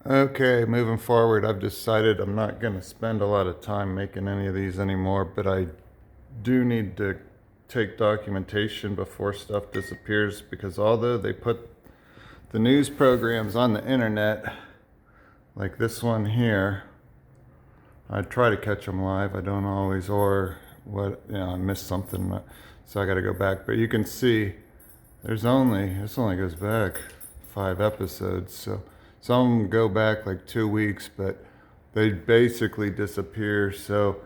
Okay, moving forward, I've decided I'm not going to spend a lot of time making any of these anymore, but I do need to take documentation before stuff disappears, because although they put the news programs on the internet, like this one here, I try to catch them live. I don't always, or I missed something, so I got to go back. But you can see this only goes back 5 episodes, so some go back like 2 weeks, but they basically disappear. So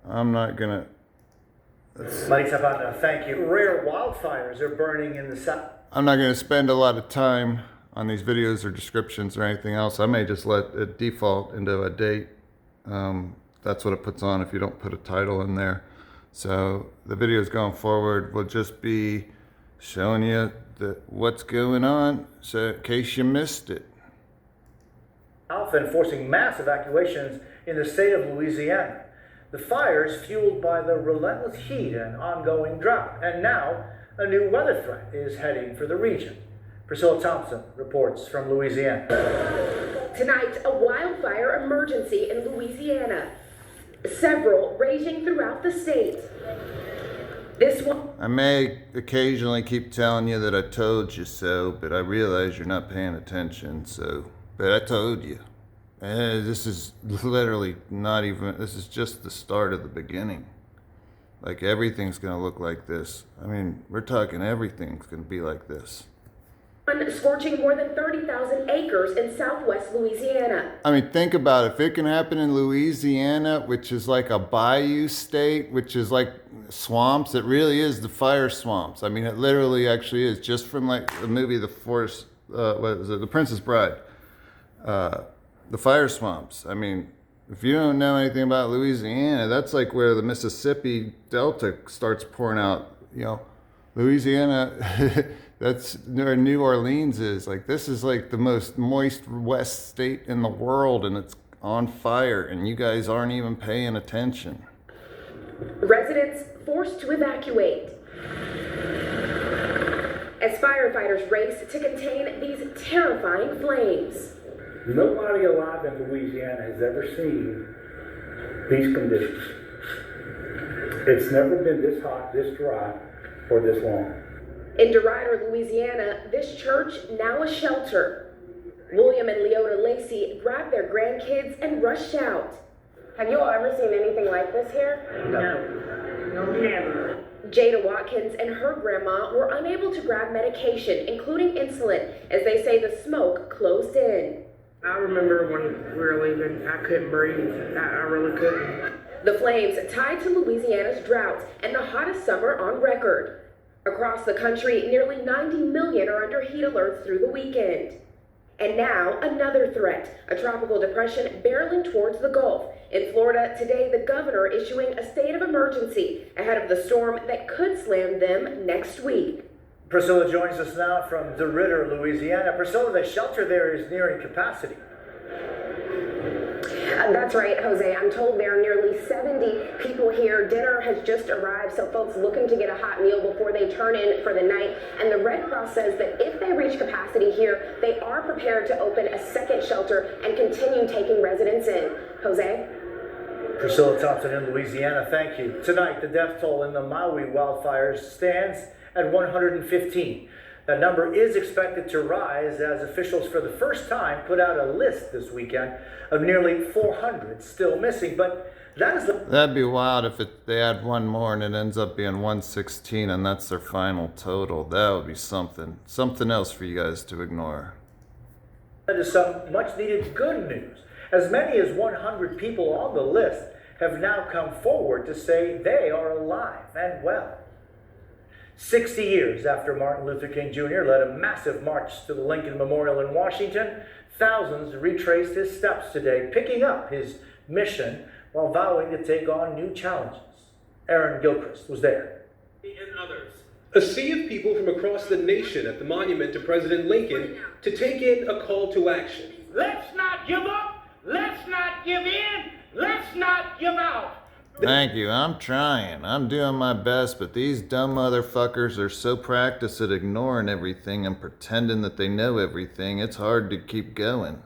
I'm not gonna. Thank you. Rare wildfires are burning in the south. I'm not gonna spend a lot of time on these videos or descriptions or anything else. I may just let it default into a date. That's what it puts on if you don't put a title in there. So the videos going forward will just be showing you what's going on, so in case you missed it. And forcing mass evacuations in the state of Louisiana. The fires fueled by the relentless heat and ongoing drought. And now a new weather threat is heading for the region. Priscilla Thompson reports from Louisiana. Tonight, a wildfire emergency in Louisiana. Several raging throughout the state. This one. I may occasionally keep telling you that I told you so, but I realize you're not paying attention, but I told you. This is literally not even, this is just the start of the beginning. Like, everything's gonna look like this. I mean, we're talking everything's gonna be like this. Scorching more than 30,000 acres in southwest Louisiana. I mean, think about it. If it can happen in Louisiana, which is like a bayou state, which is like swamps, it really is the fire swamps. I mean, it literally actually is, just from like the movie The Princess Bride. The fire swamps. I mean, if you don't know anything about Louisiana, that's like where the Mississippi Delta starts pouring out. Louisiana, that's where New Orleans is. Like, this is like the most moist west state in the world, and it's on fire, and you guys aren't even paying attention. Residents forced to evacuate as firefighters race to contain these terrifying flames. Nobody alive in Louisiana has ever seen these conditions. It's never been this hot, this dry, or this long. In DeRidder, Louisiana, this church, now a shelter. William and Leota Lacey grabbed their grandkids and rushed out. Have you all ever seen anything like this here? No, never. Jada Watkins and her grandma were unable to grab medication, including insulin, as they say the smoke closed in. I remember when we were leaving, I couldn't breathe. I really couldn't. The flames tied to Louisiana's drought and the hottest summer on record. Across the country, nearly 90 million are under heat alerts through the weekend. And now, another threat, a tropical depression barreling towards the Gulf. In Florida, today, the governor issuing a state of emergency ahead of the storm that could slam them next week. Priscilla joins us now from DeRidder, Louisiana. Priscilla, the shelter there is nearing capacity. That's right, Jose. I'm told there are nearly 70 people here. Dinner has just arrived, so folks looking to get a hot meal before they turn in for the night. And the Red Cross says that if they reach capacity here, they are prepared to open a second shelter and continue taking residents in. Jose? Priscilla Thompson in Louisiana, thank you. Tonight, the death toll in the Maui wildfires stands at 115. That number is expected to rise as officials for the first time put out a list this weekend of nearly 400 still missing. But that'd be wild if they add one more and it ends up being 116 and that's their final total. That would be something else for you guys to ignore. That is some much needed good news. As many as 100 people on the list have now come forward to say they are alive and well. 60 years after Martin Luther King Jr. led a massive march to the Lincoln Memorial in Washington, thousands retraced his steps today, picking up his mission while vowing to take on new challenges. Aaron Gilchrist was there. And others. A sea of people from across the nation at the monument to President Lincoln to take in a call to action. Let's not give up. Let's not give in. Let's not give out. Thank you. I'm trying. I'm doing my best, but these dumb motherfuckers are so practiced at ignoring everything and pretending that they know everything, it's hard to keep going.